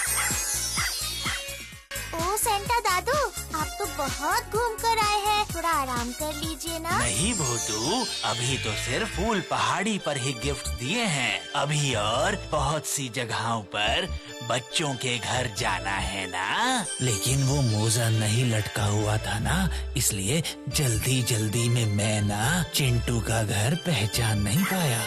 Speaker 3: ओ सैंटा दादू, आप तो बहुत घूम कर आए हैं, थोड़ा आराम कर लीजिए ना।
Speaker 8: नहीं भूतू, अभी तो सिर्फ फूल पहाड़ी पर ही गिफ्ट दिए हैं। अभी और बहुत सी जगहों पर बच्चों के घर जाना है ना। लेकिन वो मोजा नहीं लटका हुआ था ना, इसलिए जल्दी जल्दी में मैं ना चिंटू का घर पहचान नहीं पाया।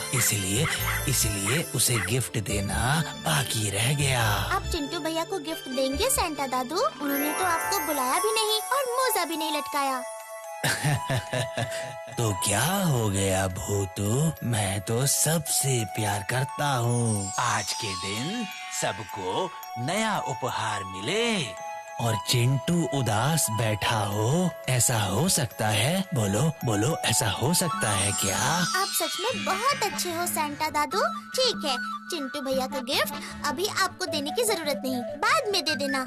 Speaker 8: इसलिए उसे गिफ्ट देना बाकी रह गया।
Speaker 3: आप चिंटू भैया को गिफ्ट देंगे सैंटा दादू? उन्होंने तो आपको बुलाया भी नहीं और मोजा भी नहीं लटकाया।
Speaker 8: तो क्या हो गया भूतू, मैं तो सबसे प्यार करता हूँ। आज के दिन सबको नया उपहार मिले और चिंटू उदास बैठा हो, ऐसा हो सकता है? बोलो बोलो, ऐसा हो सकता है क्या?
Speaker 3: आप सच में बहुत अच्छे हो सैंटा दादू। ठीक है, चिंटू भैया का गिफ्ट अभी आपको देने की जरूरत नहीं, बाद में दे देना।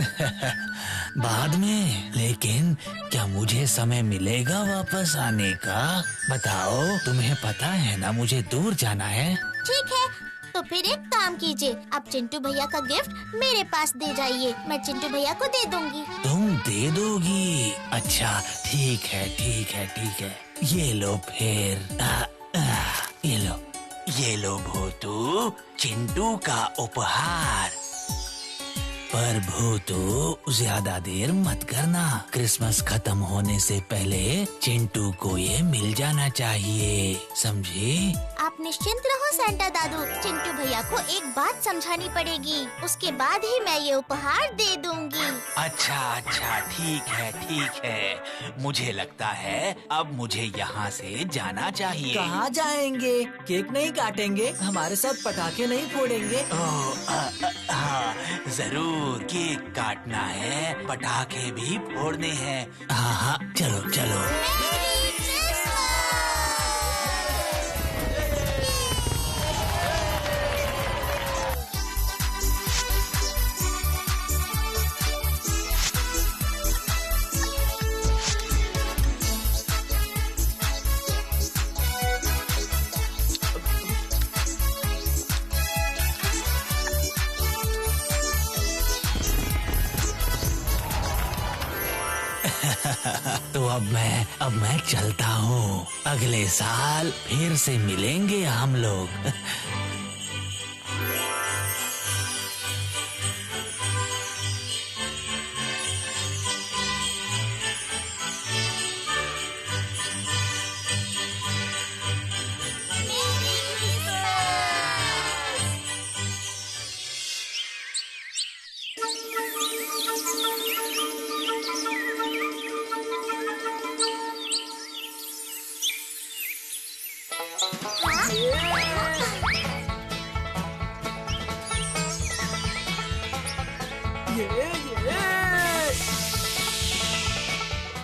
Speaker 8: बाद में? लेकिन क्या मुझे समय मिलेगा वापस आने का? बताओ, तुम्हें पता है ना मुझे दूर जाना है।
Speaker 3: ठीक है, तो फिर एक काम कीजिए, आप चिंटू भैया का गिफ्ट मेरे पास दे जाइए, मैं चिंटू भैया को दे दूंगी।
Speaker 8: तुम दे दोगी? अच्छा ठीक है। ये लो फिर। ये लो भूतू, चिंटू का उपहार। पर भूतू ज्यादा देर मत करना। क्रिसमस खत्म होने से पहले चिंटू को ये मिल जाना चाहिए, समझे?
Speaker 3: आप निश्चिंत रहो सेंटा दादू, चिंटू भैया को एक बात समझानी पड़ेगी, उसके बाद ही मैं ये उपहार दे दूंगी।
Speaker 8: अच्छा अच्छा, ठीक है। मुझे लगता है अब मुझे यहाँ से जाना चाहिए।
Speaker 2: कहाँ जाएंगे? केक नहीं काटेंगे? हमारे साथ पटाखे नहीं फोड़ेंगे?
Speaker 8: हाँ, जरूर केक काटना है, पटाखे भी फोड़ने हैं। हाँ, चलो चलो। तो अब मैं चलता हूँ। अगले साल फिर से मिलेंगे हम लोग।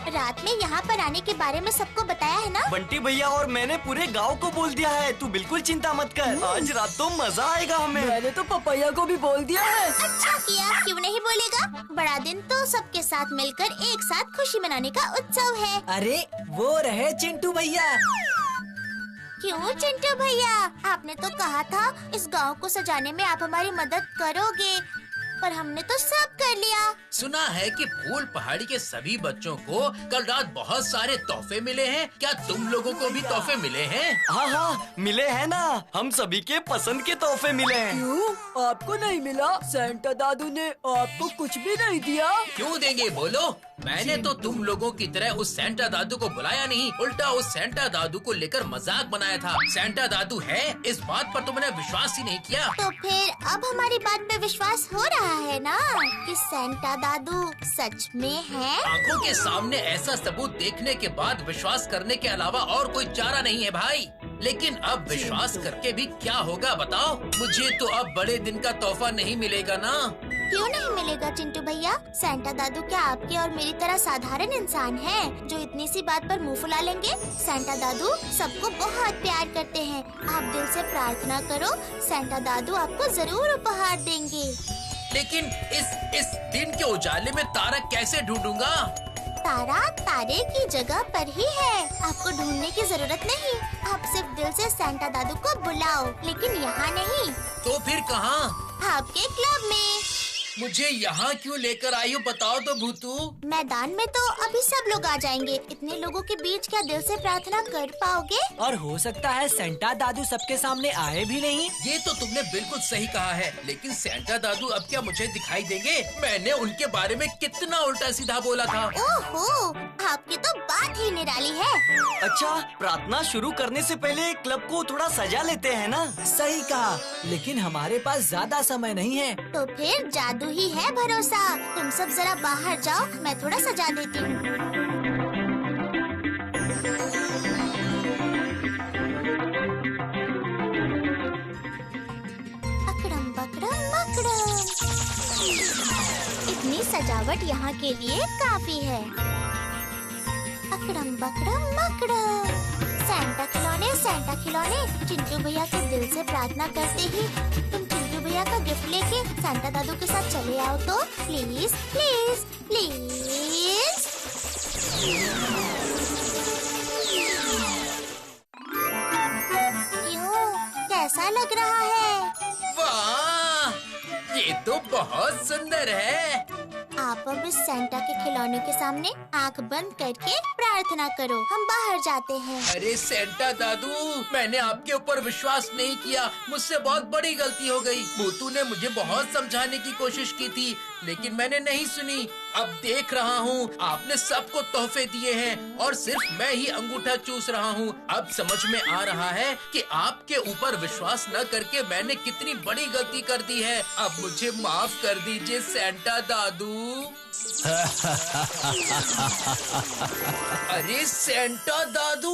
Speaker 3: रात में यहाँ पर आने के बारे में सबको बताया है ना?
Speaker 4: बंटी भैया और मैंने पूरे गांव को बोल दिया है, तू बिल्कुल चिंता मत कर। आज रात तो मजा आएगा हमें।
Speaker 9: मैंने तो पपैया को भी बोल दिया है।
Speaker 3: अच्छा किया, क्यों नहीं बोलेगा? बड़ा दिन तो सबके साथ मिलकर एक साथ खुशी मनाने का उत्सव है।
Speaker 2: अरे वो रहे चिंटू भैया।
Speaker 3: क्यों चिंटू भैया, आपने तो कहा था इस गांव को सजाने में आप हमारी मदद करोगे, पर हमने तो सब कर लिया।
Speaker 6: सुना है कि फूल पहाड़ी के सभी बच्चों को कल रात बहुत सारे तोहफे मिले हैं। क्या तुम लोगों को भी तोहफे मिले हैं?
Speaker 4: हाँ, मिले हैं ना। हम सभी के पसंद के तोहफे मिले हैं।
Speaker 9: क्यों आपको नहीं मिला? सेंटा दादू ने आपको कुछ भी नहीं दिया?
Speaker 6: क्यों देंगे बोलो? मैंने तो तुम लोगों की तरह उस सेंटा दादू को बुलाया नहीं, उल्टा उस सेंटा दादू को लेकर मजाक बनाया था। सेंटा दादू है, इस बात पर तुमने विश्वास ही नहीं किया।
Speaker 3: तो फिर अब हमारी बात पे विश्वास हो रहा है ना कि सेंटा दादू सच में है?
Speaker 6: आंखों के सामने ऐसा सबूत देखने के बाद विश्वास करने के अलावा और कोई चारा नहीं है भाई। लेकिन अब विश्वास करके भी क्या होगा बताओ? मुझे तो अब बड़े दिन का तोहफा नहीं मिलेगा ना।
Speaker 3: क्यों नहीं मिलेगा चिंटू भैया? सेंटा दादू क्या आपके और मेरी तरह साधारण इंसान हैं जो इतनी सी बात पर मुंह फुला लेंगे? सेंटा दादू सबको बहुत प्यार करते हैं। आप दिल से प्रार्थना करो, सेंटा दादू आपको जरूर उपहार देंगे।
Speaker 6: लेकिन इस दिन के उजाले में तारा कैसे ढूंढूंगा?
Speaker 3: तारा तारे की जगह पर ही है, आपको ढूंढने की जरूरत नहीं। आप सिर्फ दिल से सेंटा दादू को बुलाओ, लेकिन यहाँ नहीं।
Speaker 6: तो फिर कहाँ?
Speaker 3: आपके क्लब में।
Speaker 6: मुझे यहाँ क्यों लेकर आई हो बताओ तो भूतू।
Speaker 3: मैदान में तो अभी सब लोग आ जाएंगे, इतने लोगों के बीच क्या दिल से प्रार्थना कर पाओगे?
Speaker 2: और हो सकता है सेंटा दादू सबके सामने आए भी नहीं।
Speaker 6: ये तो तुमने बिल्कुल सही कहा है, लेकिन सेंटा दादू अब क्या मुझे दिखाई देंगे? मैंने उनके बारे में कितना उल्टा सीधा बोला था।
Speaker 3: ओहो, आपकी तो बात ही निराली है।
Speaker 4: अच्छा, प्रार्थना शुरू करने से पहले क्लब को थोड़ा सजा लेते हैं ना?
Speaker 2: सही कहा, लेकिन हमारे पास ज्यादा समय नहीं है।
Speaker 3: तो फिर जादू ही है भरोसा। तुम सब जरा बाहर जाओ, मैं थोड़ा सजा देती हूँ। अकड़म बकड़म मकड़म। इतनी सजावट यहाँ के लिए काफी है। अकड़म बकड़म मकड़म। सेंटा खिलौने, चिंटू भैया के दिल से प्रार्थना करते ही तुम चिंटू भैया का गिफ्ट लेके सेंटा दादू के साथ चले आओ तो प्लीज प्लीज प्लीज। क्यों, कैसा लग रहा है?
Speaker 6: वाह, ये तो बहुत सुंदर है।
Speaker 3: आप अब इस सेंटा के खिलौने के सामने आंख बंद करके प्रार्थना करो, हम बाहर जाते हैं।
Speaker 6: अरे सेंटा दादू, मैंने आपके ऊपर विश्वास नहीं किया, मुझसे बहुत बड़ी गलती हो गई। भूतू ने मुझे बहुत समझाने की कोशिश की थी लेकिन मैंने नहीं सुनी। अब देख रहा हूँ आपने सबको तोहफे दिए हैं और सिर्फ मैं ही अंगूठा चूस रहा हूँ। अब समझ में आ रहा है कि आपके ऊपर विश्वास न करके मैंने कितनी बड़ी गलती कर दी है। अब मुझे माफ कर दीजिए सेंटा दादू। अरे सेंटा दादू,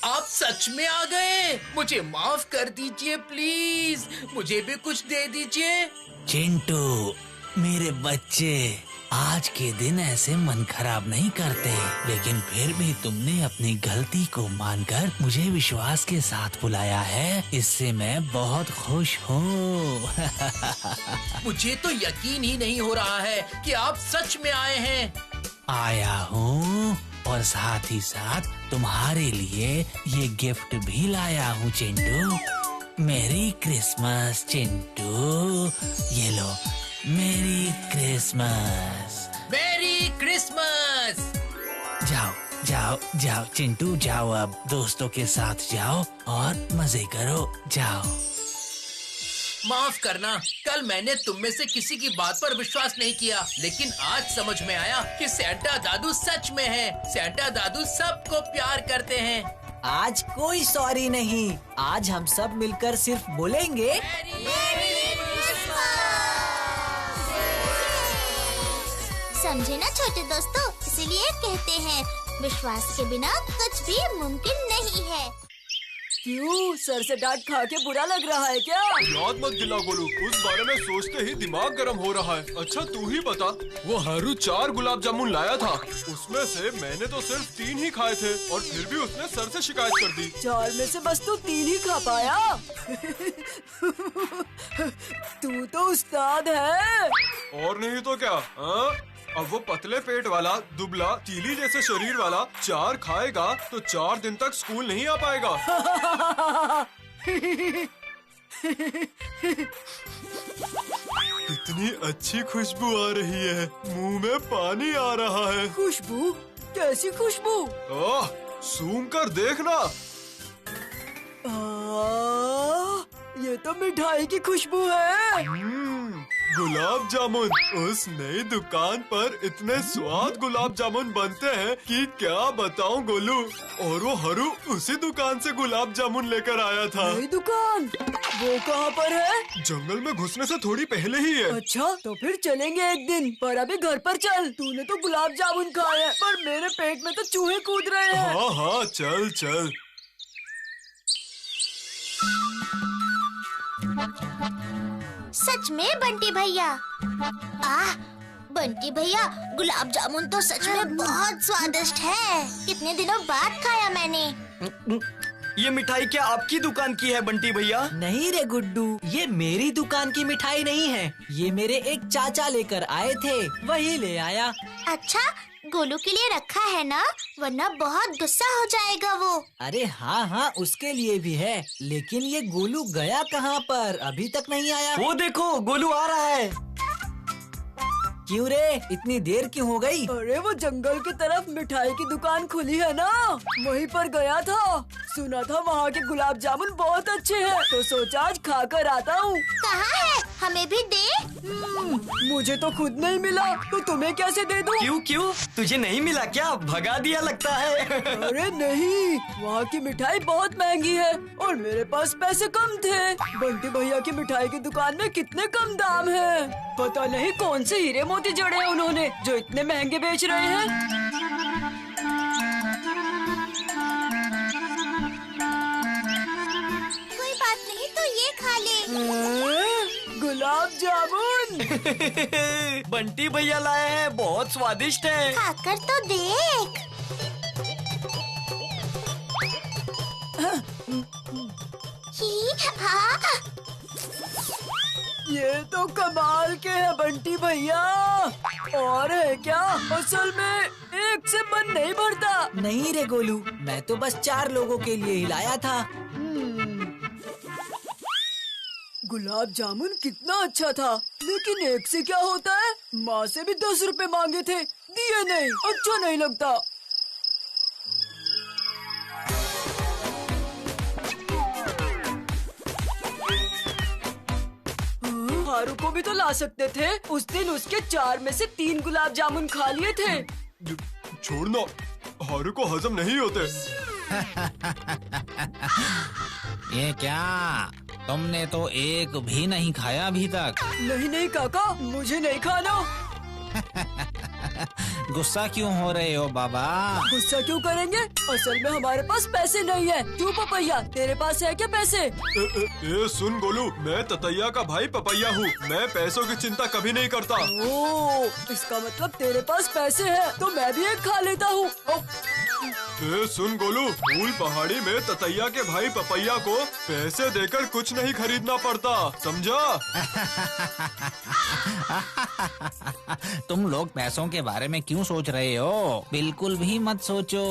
Speaker 6: आप सच में आ गए। मुझे माफ कर दीजिए प्लीज, मुझे भी कुछ दे दीजिए।
Speaker 8: चिंटू मेरे बच्चे, आज के दिन ऐसे मन खराब नहीं करते, लेकिन फिर भी तुमने अपनी गलती को मानकर मुझे विश्वास के साथ बुलाया है, इससे मैं बहुत खुश हूँ।
Speaker 6: मुझे तो यकीन ही नहीं हो रहा है कि आप सच में आए हैं।
Speaker 8: आया हूँ और साथ ही साथ तुम्हारे लिए ये गिफ्ट भी लाया हूँ चिंटू। मेरी क्रिसमस चिंटू, ये लो मेरी क्रिसमस।
Speaker 6: Merry Christmas.
Speaker 8: जाओ जाओ जाओ चिंटू, जाओ अब दोस्तों के साथ जाओ और मजे करो, जाओ।
Speaker 6: माफ करना, कल मैंने तुम में से किसी की बात पर विश्वास नहीं किया, लेकिन आज समझ में आया कि सेंटा दादू सच में है। सेंटा दादू सबको प्यार करते हैं।
Speaker 2: आज कोई सॉरी नहीं, आज हम सब मिलकर सिर्फ बोलेंगे
Speaker 3: समझे ना छोटे दोस्तों, इसीलिए कहते हैं विश्वास के बिना कुछ भी मुमकिन नहीं है।
Speaker 9: क्यों, सर से डांट खा के बुरा लग रहा है क्या?
Speaker 7: याद मत दिला गोलू, उस बारे में सोचते ही दिमाग गर्म हो रहा है। अच्छा तू ही बता, वो हरू 4 गुलाब जामुन लाया था, उसमें से मैंने तो सिर्फ 3 ही खाए थे और फिर भी उसने सर से शिकायत कर दी।
Speaker 9: 4 में से बस तू 3 ही खा पाया। तू तो उस्ताद है।
Speaker 7: और नहीं तो क्या, हाँ? अब वो पतले पेट वाला, दुबला, तीली जैसे शरीर वाला 4 खाएगा तो 4 दिन तक स्कूल नहीं आ पाएगा। कितनी अच्छी खुशबू आ रही है, मुंह में पानी आ रहा है।
Speaker 9: खुशबू? कैसी खुशबू?
Speaker 7: ओह, सूंघ कर देखना।
Speaker 9: ये तो मिठाई की खुशबू है।
Speaker 7: गुलाब जामुन। उस नई दुकान पर इतने स्वाद गुलाब जामुन बनते हैं कि क्या बताऊं गोलू। और वो हरू उसी दुकान से गुलाब जामुन लेकर आया था।
Speaker 9: नई दुकान? वो कहाँ पर है?
Speaker 7: जंगल में घुसने से थोड़ी पहले ही है।
Speaker 9: अच्छा, तो फिर चलेंगे एक दिन, पर अभी घर पर चल। तूने तो गुलाब जामुन खाया, पर मेरे पेट में तो चूहे कूद रहे हैं।
Speaker 7: हाँ हाँ, चल चल।
Speaker 3: सच में बंटी भैया, बंटी भैया, गुलाब जामुन तो सच में बहुत स्वादिष्ट है। कितने दिनों बाद खाया मैंने।
Speaker 4: ये मिठाई क्या आपकी दुकान की है बंटी भैया?
Speaker 2: नहीं रे गुड्डू, ये मेरी दुकान की मिठाई नहीं है, ये मेरे एक चाचा लेकर आए थे, वही ले आया।
Speaker 3: अच्छा, गोलू के लिए रखा है ना, वरना बहुत गुस्सा हो जाएगा वो।
Speaker 2: अरे हाँ हाँ, उसके लिए भी है, लेकिन ये गोलू गया कहाँ पर, अभी तक नहीं आया।
Speaker 4: वो देखो, गोलू आ रहा है।
Speaker 2: क्यों रे, इतनी देर क्यों हो गई?
Speaker 9: अरे वो जंगल की तरफ मिठाई की दुकान खुली है ना, वहीं पर गया था। सुना था वहाँ के गुलाब जामुन बहुत अच्छे हैं, तो सोचा आज खा कर आता हूँ।
Speaker 3: कहाँ है, हमें भी दे।
Speaker 9: मुझे तो खुद नहीं मिला, तो तुम्हें कैसे दे दूँ?
Speaker 4: क्यों क्यों, तुझे नहीं मिला क्या? भगा दिया लगता है।
Speaker 9: अरे नहीं, वहाँ की मिठाई बहुत महंगी है और मेरे पास पैसे कम थे। बंटी भैया की मिठाई की दुकान में कितने कम दाम है। पता नहीं कौन से हीरे मोती जड़े हैं उन्होंने, जो इतने महंगे बेच रहे हैं।
Speaker 3: कोई बात नहीं, तो ये खा ले।
Speaker 9: गुलाब जामुन।
Speaker 4: बंटी भैया लाए हैं, बहुत स्वादिष्ट है।
Speaker 3: खाकर तो देख।
Speaker 9: ये तो कमाल के है बंटी भैया। और है क्या, असल में एक से मन नहीं भरता।
Speaker 2: नहीं रे गोलू, मैं तो बस 4 लोगों के लिए ही लाया था।
Speaker 9: गुलाब जामुन कितना अच्छा था, लेकिन एक से क्या होता है। माँ से भी 10 रुपए मांगे थे, दिए नहीं, अच्छा नहीं लगता। हारू को भी तो ला सकते थे। उस दिन उसके 4 में से 3 गुलाब जामुन खा लिए थे।
Speaker 7: छोड़ना, हारू को हजम नहीं होते।
Speaker 8: ये क्या, तुमने तो एक भी नहीं खाया अभी तक।
Speaker 9: नहीं काका, मुझे नहीं खाना।
Speaker 8: गुस्सा क्यों हो रहे हो बाबा?
Speaker 9: गुस्सा क्यों करेंगे? असल में हमारे पास पैसे नहीं है। क्यों पपैया, तेरे पास है क्या पैसे?
Speaker 7: सुन गोलू, मैं ततैया का भाई पपैया हूँ। मैं पैसों की चिंता कभी नहीं करता।
Speaker 9: ओह, इसका मतलब तेरे पास पैसे हैं, तो मैं भी एक खा लेता हूँ।
Speaker 7: सुन गोलू, फूल पहाड़ी में ततैया के भाई पपैया को पैसे देकर कुछ नहीं खरीदना पड़ता, समझा?
Speaker 8: तुम लोग पैसों के बारे में क्यों सोच रहे हो? बिल्कुल भी मत सोचो,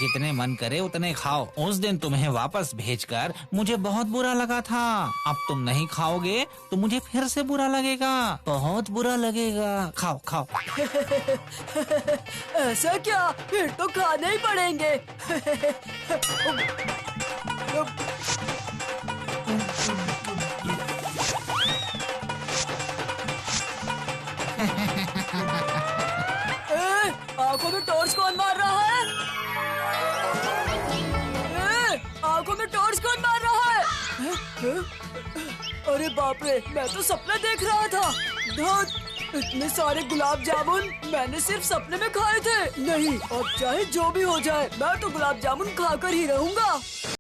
Speaker 8: जितने मन करे उतने खाओ। उस दिन तुम्हें वापस भेजकर मुझे बहुत बुरा लगा था। अब तुम नहीं खाओगे तो मुझे फिर से बुरा लगेगा, बहुत बुरा लगेगा। खाओ खाओ।
Speaker 9: ऐसा क्या? फिर तो खाने ही पड़ेंगे। आंखों में टॉर्च कौन मार रहा है? आंखों में टॉर्च कौन मार रहा है? अरे बाप रे, मैं तो सपना देख रहा था। धत, इतने सारे गुलाब जामुन मैंने सिर्फ सपने में खाए थे। नहीं, अब चाहे जो भी हो जाए, मैं तो गुलाब जामुन खाकर ही रहूंगा।